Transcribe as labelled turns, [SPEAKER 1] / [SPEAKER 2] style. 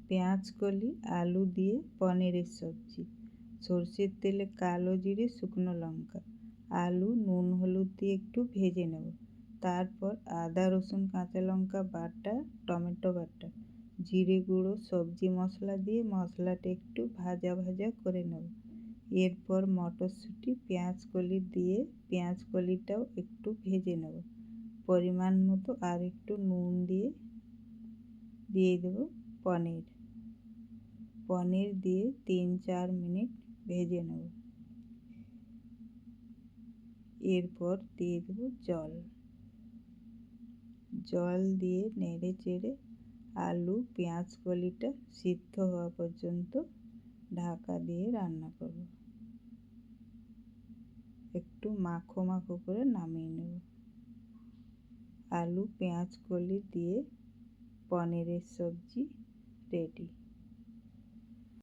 [SPEAKER 1] পেঁয়াজ কলি আলু দিয়ে পনিরের সবজি। সরষের তেলে কালো জিরে শুকনো লঙ্কা আলু নুন হলুদ দিয়ে একটু ভেজে নেব। তারপর আদা রসুন কাঁচা লঙ্কা বাটা টমেটো বাটা জিরে গুঁড়ো সবজি মশলা দিয়ে মশলাটা একটু ভাজা ভাজা করে নেব। এরপর মটরশুঁটি পেঁয়াজ কলি দিয়ে পেঁয়াজ কলিটাও একটু ভেজে নেব। পরিমাণ মতো আর একটু নুন দিয়ে দেব পনির দিয়ে 3-4 মিনিট ভেজে নেব। এরপর দিয়ে দেব জল দিয়ে নেড়ে চেড়ে আলু পেঁয়াজ কলিটা সিদ্ধ হওয়া পর্যন্ত ঢাকা দিয়ে রান্না করব। একটু মাখো মাখো করে নামিয়ে নেব। আলু পেঁয়াজ কলি দিয়ে পনিরের সবজি রেডি।